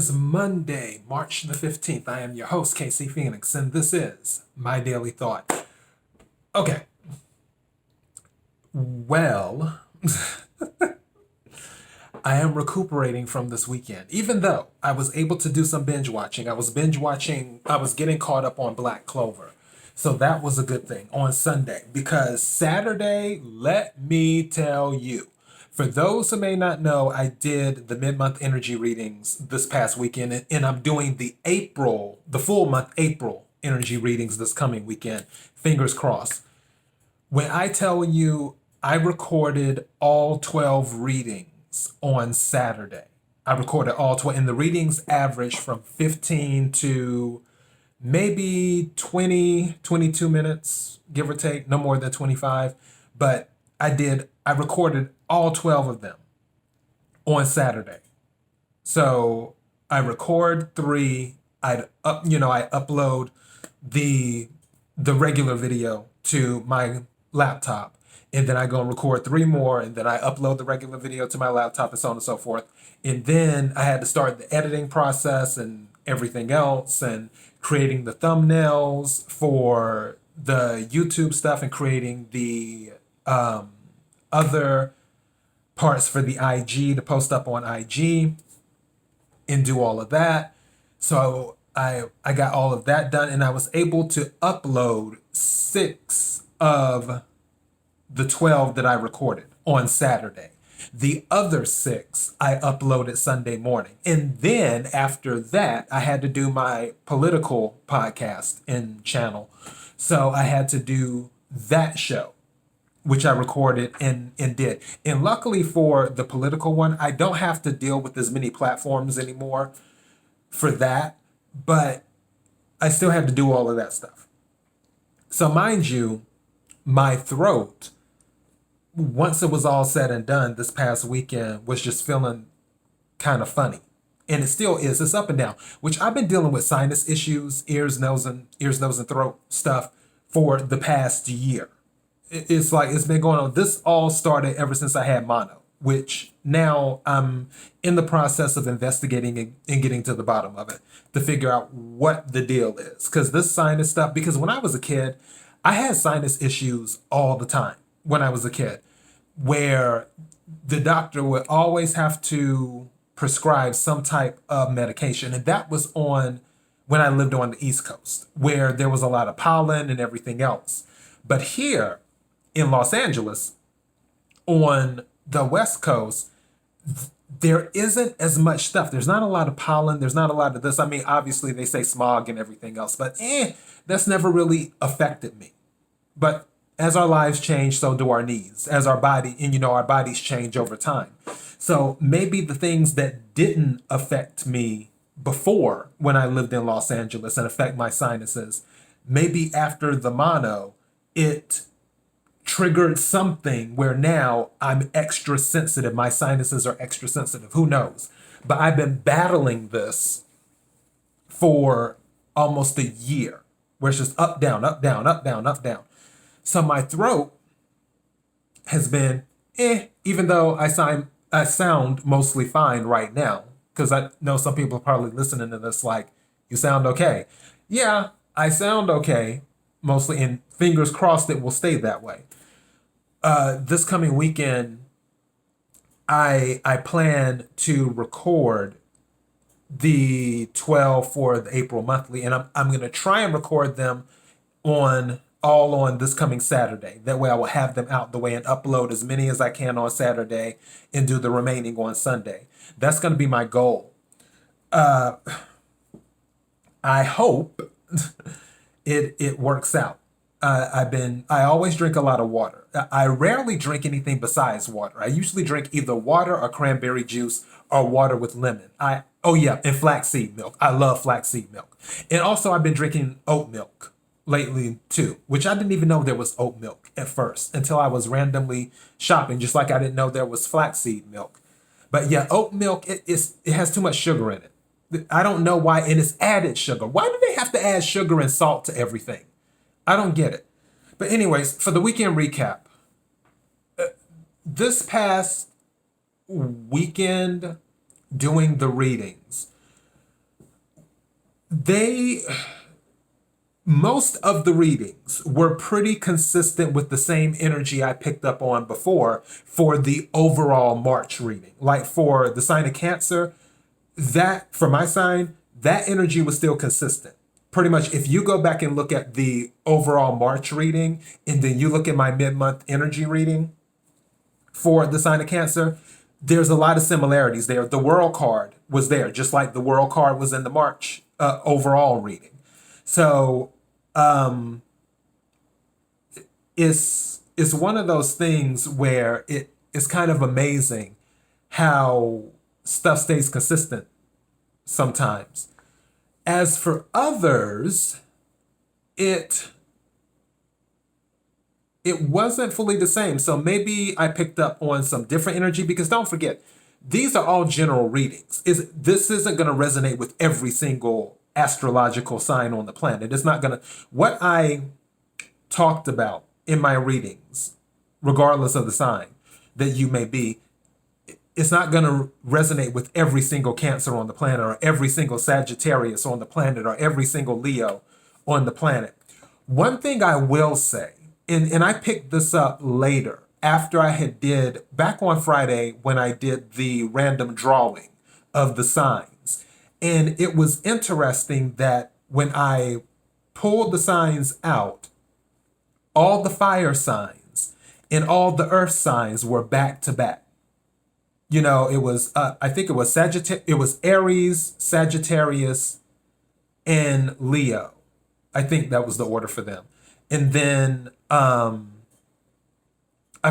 is Monday, March the 15th. I am your host, KC Phoenix, and this is My Daily Thought. Okay. Well, I am recuperating from this weekend. Even though I was able to do some binge watching, I was getting caught up on Black Clover. So that was a good thing on Sunday, because Saturday, let me tell you, for those who may not know, I did the mid-month energy readings this past weekend, and I'm doing the full month April energy readings this coming weekend. Fingers crossed. When I tell you I recorded all 12 readings on Saturday, I recorded all 12, and the readings averaged from 15 to maybe 20, 22 minutes, give or take, no more than 25. But I recorded all 12 of them on Saturday. So I record 3, I upload the regular video to my laptop, and then I go and record 3 more, and then I upload the regular video to my laptop, and so on and so forth. And then I had to start the editing process and everything else, and creating the thumbnails for the YouTube stuff, and creating the other parts for the IG to post up on IG, and do all of that. So I got all of that done, and I was able to upload 6 of the 12 that I recorded on Saturday. The other 6 I uploaded Sunday morning. And then after that, I had to do my political podcast and channel. So I had to do that show, which I recorded and did. And luckily for the political one, I don't have to deal with as many platforms anymore for that, but I still had to do all of that stuff. So mind you, my throat, once it was all said and done this past weekend, was just feeling kind of funny. And it still is. It's up and down, which I've been dealing with sinus issues, ears, nose, and throat stuff for the past year. It's like it's been going on. This all started ever since I had mono, which now I'm in the process of investigating and getting to the bottom of it to figure out what the deal is. Because this sinus stuff, because when I was a kid, I had sinus issues all the time when I was a kid, where the doctor would always have to prescribe some type of medication. And that was on when I lived on the East Coast, where there was a lot of pollen and everything else. But here in Los Angeles, on the West Coast, there isn't as much stuff. There's not a lot of pollen. There's not a lot of this. I mean, obviously they say smog and everything else, but that's never really affected me. But as our lives change, so do our needs. As our bodies change over time. So maybe the things that didn't affect me before when I lived in Los Angeles and affect my sinuses, maybe after the mono, it triggered something where now I'm extra sensitive. My sinuses are extra sensitive. Who knows? But I've been battling this for almost a year, where it's just up, down, up, down, up, down, up, down. So my throat has been even though I sound mostly fine right now, because I know some people are probably listening to this like, you sound okay. Yeah, I sound okay, mostly, and fingers crossed it will stay that way. This coming weekend, I plan to record the 12 for the April monthly, and I'm going to try and record them on this coming Saturday. That way I will have them out the way and upload as many as I can on Saturday and do the remaining on Sunday. That's going to be my goal. I hope it works out. I always drink a lot of water. I rarely drink anything besides water. I usually drink either water or cranberry juice or water with lemon. And flaxseed milk. I love flaxseed milk. And also I've been drinking oat milk lately too, which I didn't even know there was oat milk at first until I was randomly shopping, just like I didn't know there was flaxseed milk. But yeah, oat milk, it has too much sugar in it. I don't know why, and it's added sugar. Why do they have to add sugar and salt to everything? I don't get it. But anyways, for the weekend recap, this past weekend doing the readings, they most of the readings were pretty consistent with the same energy I picked up on before for the overall March reading. Like for the sign of Cancer, that for my sign, that energy was still consistent. Pretty much, if you go back and look at the overall March reading and then you look at my mid-month energy reading for the sign of Cancer, there's a lot of similarities there. The World card was there, just like the World card was in the March overall reading. So it's one of those things where it's kind of amazing how stuff stays consistent sometimes. As for others, it wasn't fully the same. So maybe I picked up on some different energy because don't forget, these are all general readings. This isn't going to resonate with every single astrological sign on the planet. It's not going to. What I talked about in my readings, regardless of the sign that you may be, it's not going to resonate with every single Cancer on the planet or every single Sagittarius on the planet or every single Leo on the planet. One thing I will say, and I picked this up later after I had did back on Friday when I did the random drawing of the signs. And it was interesting that when I pulled the signs out, all the fire signs and all the earth signs were back to back. You know, it was I think it was it was Aries, Sagittarius, and Leo. I think that was the order for them. And then I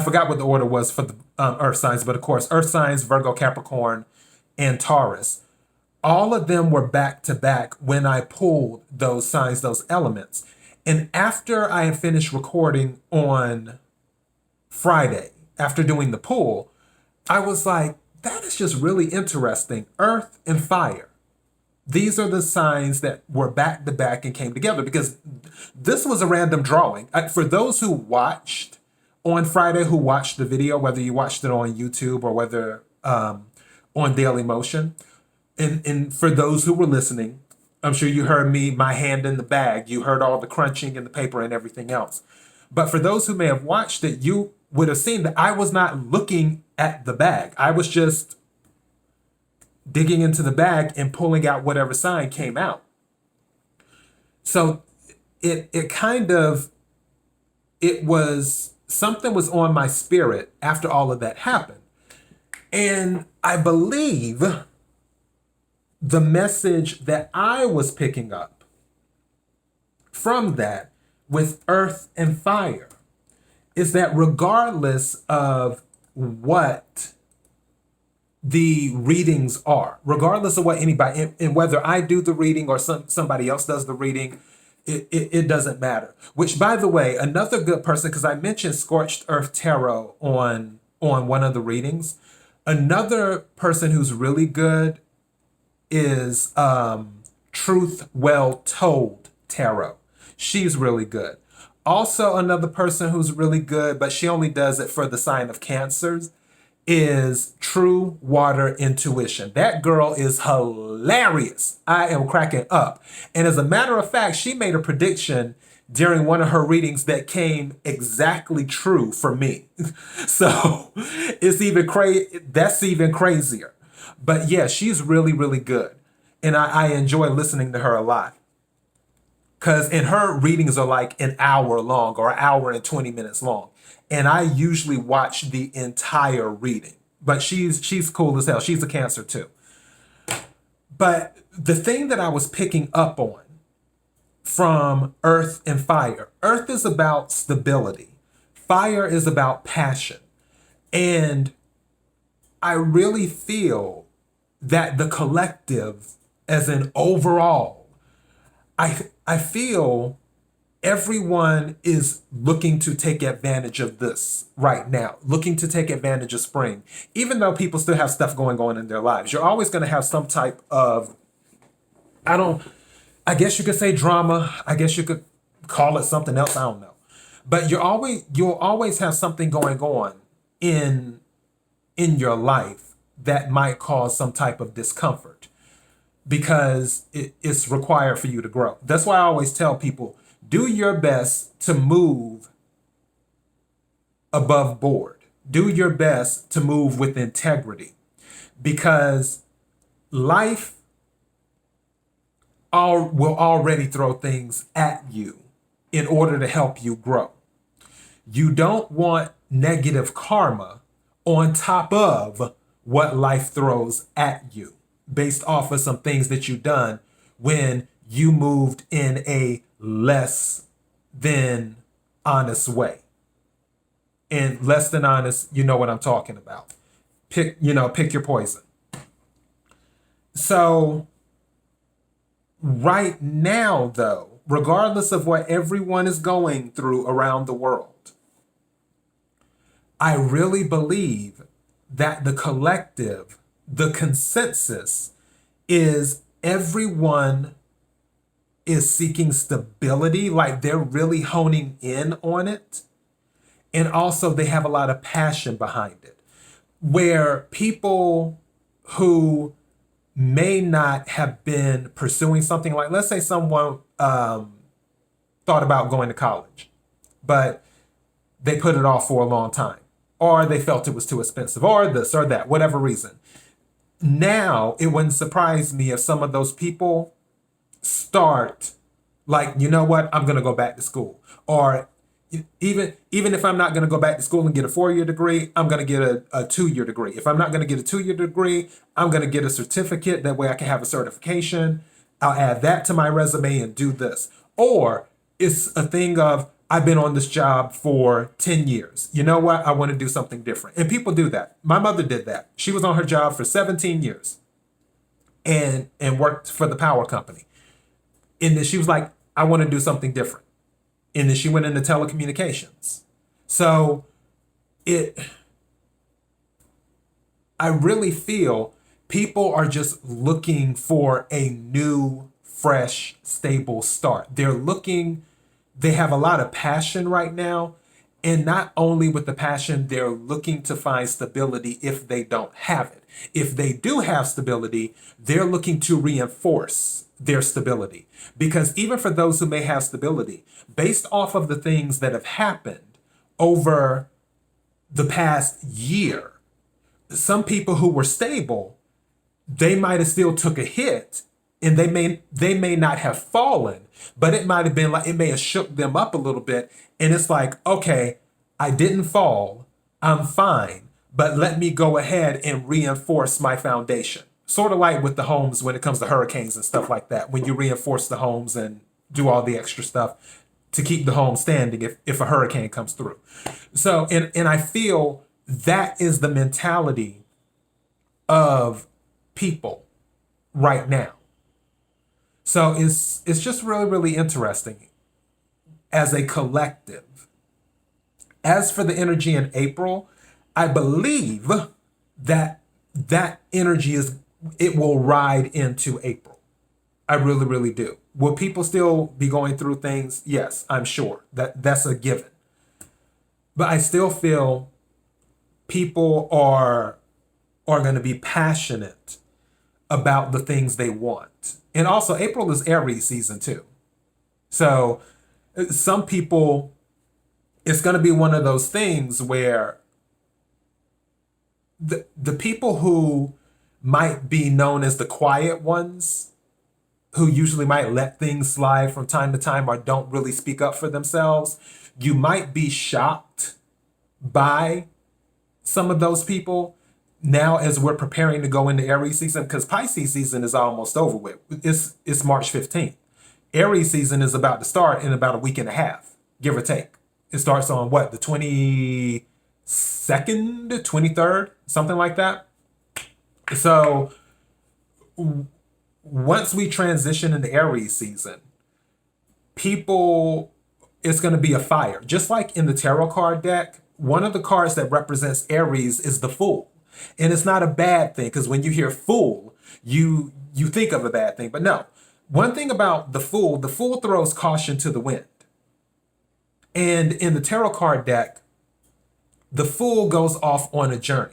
forgot what the order was for the earth signs, but of course, earth signs, Virgo, Capricorn, and Taurus. All of them were back to back when I pulled those signs, those elements. And after I had finished recording on Friday, after doing the pull, I was like, that is just really interesting. Earth and fire. These are the signs that were back to back and came together because this was a random drawing. For those who watched on Friday, who watched the video, whether you watched it on YouTube or whether on Daily Motion, and for those who were listening, I'm sure you heard me, my hand in the bag. You heard all the crunching in the paper and everything else. But for those who may have watched it, you would have seen that I was not looking at the bag. I was just digging into the bag and pulling out whatever sign came out. So it was something was on my spirit after all of that happened. And I believe the message that I was picking up from that with earth and fire is that regardless of what the readings are, regardless of what anybody, and whether I do the reading or somebody else does the reading, it doesn't matter. Which, by the way, another good person, because I mentioned Scorched Earth Tarot on one of the readings, another person who's really good is Truth Well Told Tarot. She's really good. Also, another person who's really good, but she only does it for the sign of Cancers, is True Water Intuition. That girl is hilarious. I am cracking up. And as a matter of fact, she made a prediction during one of her readings that came exactly true for me. So it's even that's even crazier. But yeah, she's really, really good. And I enjoy listening to her a lot. Because in her readings are like an hour long or an hour and 20 minutes long. And I usually watch the entire reading. But she's cool as hell. She's a Cancer too. But the thing that I was picking up on from earth and fire, earth is about stability. Fire is about passion. And I really feel that the collective, as an overall, I feel everyone is looking to take advantage of this right now, looking to take advantage of spring. Even though people still have stuff going on in their lives, you're always going to have some type of, I guess you could say drama. I guess you could call it something else. I don't know. But you'll always have something going on in your life that might cause some type of discomfort. because it's required for you to grow. That's why I always tell people, do your best to move above board. Do your best to move with integrity, because life will already throw things at you in order to help you grow. You don't want negative karma on top of what life throws at you based off of some things that you've done when you moved in a less than honest way. And less than honest, you know what I'm talking about. Pick your poison. So right now, though, regardless of what everyone is going through around the world, I really believe that the collective, the consensus is everyone is seeking stability, like they're really honing in on it. And also they have a lot of passion behind it, where people who may not have been pursuing something, like, let's say someone thought about going to college, but they put it off for a long time, or they felt it was too expensive, or this or that, whatever reason. Now, it wouldn't surprise me if some of those people start like, you know what, I'm going to go back to school. Or even if I'm not going to go back to school and get a 4-year degree, I'm going to get a 2-year degree. If I'm not going to get a 2-year degree, I'm going to get a certificate. That way I can have a certification. I'll add that to my resume and do this. Or it's a thing of, I've been on this job for 10 years. You know what? I want to do something different. And people do that. My mother did that. She was on her job for 17 years and worked for the power company. And then she was like, I want to do something different. And then she went into telecommunications. So I really feel people are just looking for a new, fresh, stable start. They have a lot of passion right now. And not only with the passion, they're looking to find stability if they don't have it. If they do have stability, they're looking to reinforce their stability. Because even for those who may have stability, based off of the things that have happened over the past year, some people who were stable, they might have still took a hit, and they may not have fallen, but it might have been like, it may have shook them up a little bit. And it's like, okay, I didn't fall, I'm fine, but let me go ahead and reinforce my foundation. Sort of like with the homes when it comes to hurricanes and stuff like that, when you reinforce the homes and do all the extra stuff to keep the home standing if a hurricane comes through. So, and I feel that is the mentality of people right now. So it's just really, really interesting as a collective. As for the energy in April, I believe that energy it will ride into April. I really, really do. Will people still be going through things? Yes, I'm sure. That's a given. But I still feel people are going to be passionate about the things they want. And also, April is Aries season too. So some people, it's going to be one of those things where the people who might be known as the quiet ones, who usually might let things slide from time to time or don't really speak up for themselves, you might be shocked by some of those people now as we're preparing to go into Aries season, because Pisces season is almost over with. It's March 15th. Aries season is about to start in about a week and a half, give or take. It starts on what, the 22nd, 23rd, something like that. So once we transition into Aries season, it's going to be a fire. Just like in the tarot card deck, one of the cards that represents Aries is the Fool. And it's not a bad thing, because when you hear Fool, you think of a bad thing. But no, one thing about the Fool throws caution to the wind. And in the tarot card deck, the Fool goes off on a journey.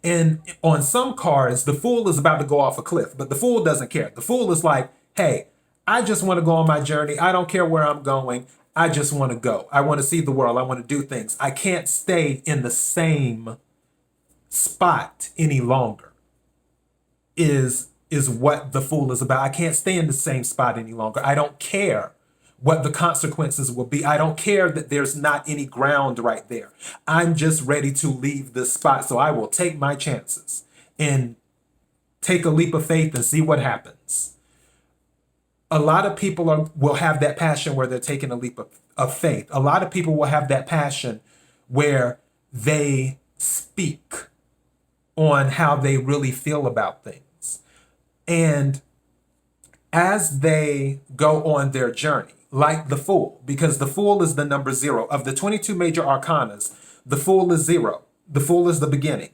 And on some cards, the fool is about to go off a cliff, but the fool doesn't care. The fool is like, hey, I just want to go on my journey. I don't care where I'm going. I just want to go. I want to see the world. I want to do things. I can't stay in the same spot any longer is what the fool is about. I can't stay in the same spot any longer. I don't care what the consequences will be. I don't care that there's not any ground right there. I'm just ready to leave this spot. So I will take my chances and take a leap of faith and see what happens. A lot of people will have that passion where they're taking a leap of faith. A lot of people will have that passion where they speak on how they really feel about things. And as they go on their journey, like the fool, because the fool is the number 0. Of the 22 major arcanas, the fool is 0. The fool is the beginning.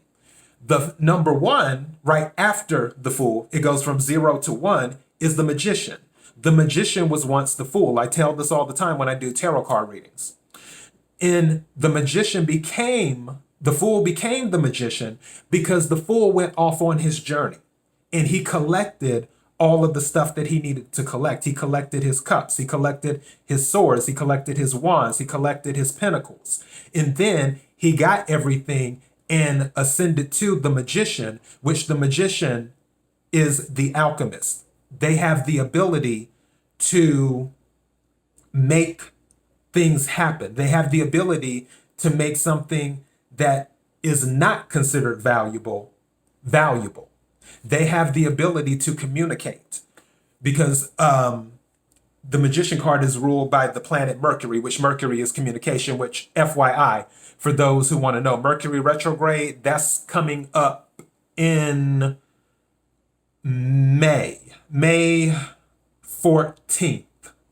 The number 1, right after the fool, it goes from 0 to 1, is the magician. The magician was once the fool. I tell this all the time when I do tarot card readings. And the fool became the magician because the fool went off on his journey and he collected all of the stuff that he needed to collect. He collected his cups, he collected his swords, he collected his wands, he collected his pentacles. And then he got everything and ascended to the magician, which the magician is the alchemist. They have the ability to make things happen. They have the ability to make something that is not considered valuable. They have the ability to communicate because the magician card is ruled by the planet Mercury, which Mercury is communication, which FYI, for those who want to know, Mercury retrograde, that's coming up in May 14th,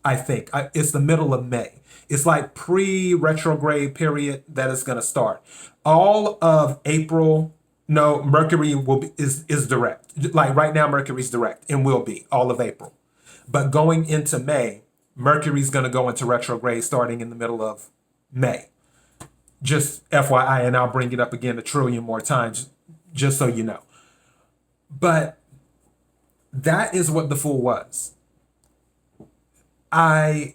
I think. It's the middle of May. It's like pre-retrograde period that is going to start. All of April, no, Mercury is direct. Like right now, Mercury's direct and will be all of April. But going into May, Mercury's going to go into retrograde starting in the middle of May. Just FYI, and I'll bring it up again a trillion more times, just so you know. But that is what the fool was. I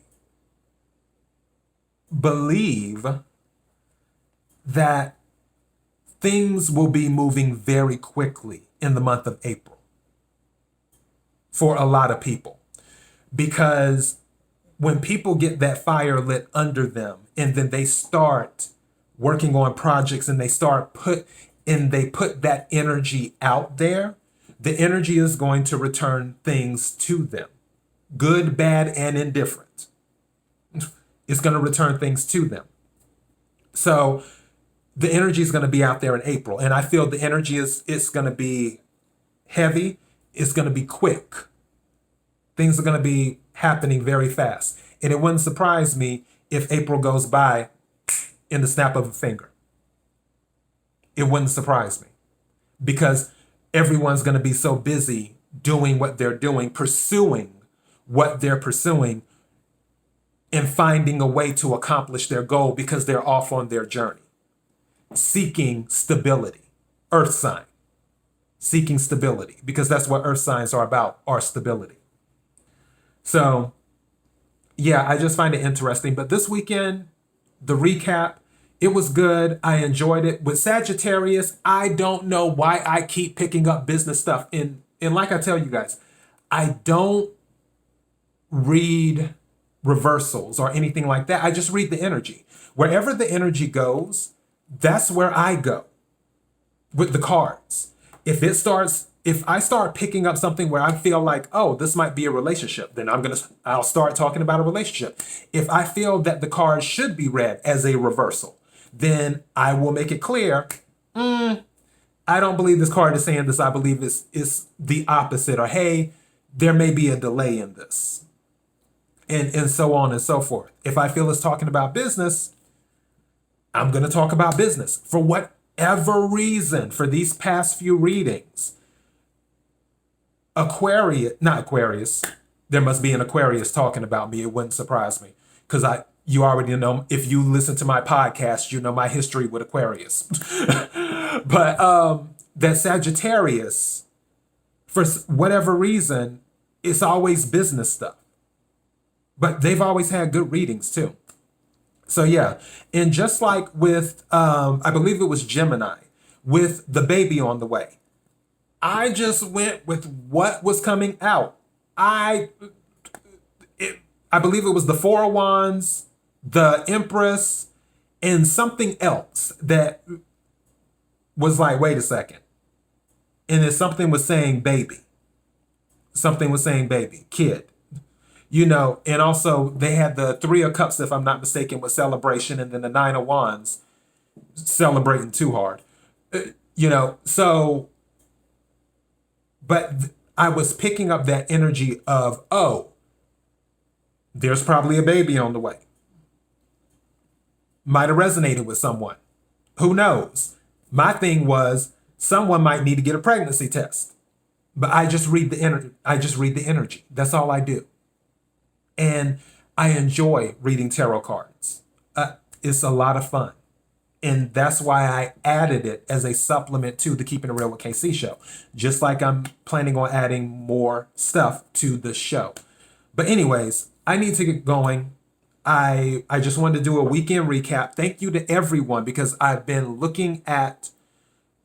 believe that things will be moving very quickly in the month of April for a lot of people. Because when people get that fire lit under them and then they start working on projects and they put that energy out there, the energy is going to return things to them. Good, bad, and indifferent. It's going to return things to them. So the energy is going to be out there in April. And I feel the energy it's going to be heavy. It's going to be quick. Things are going to be happening very fast. And it wouldn't surprise me if April goes by in the snap of a finger. It wouldn't surprise me because everyone's going to be so busy doing what they're doing, pursuing what they're pursuing, and finding a way to accomplish their goal because they're off on their journey. Seeking stability. Earth sign. Seeking stability because that's what earth signs are about, are stability. So, yeah, I just find it interesting. But this weekend, the recap, it was good. I enjoyed it. With Sagittarius, I don't know why I keep picking up business stuff. And like I tell you guys, I don't read reversals or anything like that. I just read the energy. Wherever the energy goes, that's where I go with the cards. If I start picking up something where I feel like, oh, this might be a relationship, then I'll start talking about a relationship. If I feel that the card should be read as a reversal, then I will make it clear, I don't believe this card is saying this. I believe it's the opposite, or hey, there may be a delay in this. And so on and so forth. If I feel it's talking about business, I'm going to talk about business. For whatever reason, for these past few readings, not Aquarius, there must be an Aquarius talking about me. It wouldn't surprise me because You already know, if you listen to my podcast, you know my history with Aquarius. But that Sagittarius, for whatever reason, it's always business stuff. But they've always had good readings too. So yeah, and just like with, I believe it was Gemini, with the baby on the way, I just went with what was coming out. I I believe it was the Four of Wands, the Empress, and something else that was like, wait a second. And then something was saying baby. Something was saying baby, kid. You know, and also they had the Three of Cups, if I'm not mistaken, with celebration, and then the Nine of Wands celebrating too hard. You know, so, but I was picking up that energy of, oh, there's probably a baby on the way. Might have resonated with someone. Who knows? My thing was, someone might need to get a pregnancy test. But I just read the energy. I just read the energy. That's all I do. And I enjoy reading tarot cards. It's a lot of fun. And that's why I added it as a supplement to the Keeping It Real with KC show. Just like I'm planning on adding more stuff to the show. But anyways, I need to get going. I just wanted to do a weekend recap. Thank you to everyone, because I've been looking at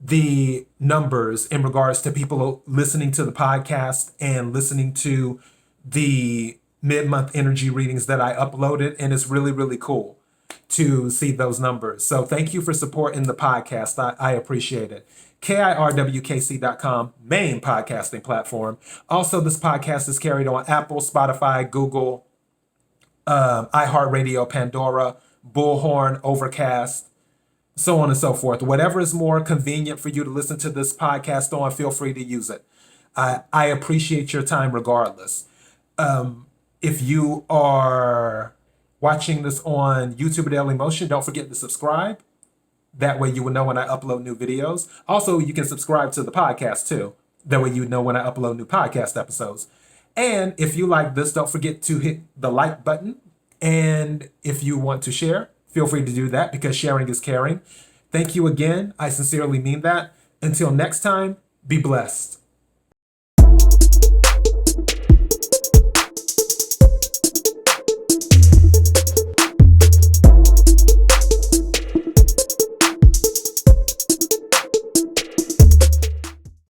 the numbers in regards to people listening to the podcast and listening to the mid-month energy readings that I uploaded. And it's really, really cool to see those numbers. So thank you for supporting the podcast. I appreciate it. KIRWKC.com, main podcasting platform. Also, this podcast is carried on Apple, Spotify, Google, iHeartRadio, Pandora, Bullhorn, Overcast, so on and so forth. Whatever is more convenient for you to listen to this podcast on, feel free to use it. I appreciate your time regardless. If you are watching this on YouTube or Daily Motion, don't forget to subscribe. That way you will know when I upload new videos. Also, you can subscribe to the podcast too. That way you know when I upload new podcast episodes. And if you like this, don't forget to hit the like button. And if you want to share, feel free to do that, because sharing is caring. Thank you again. I sincerely mean that. Until next time, be blessed.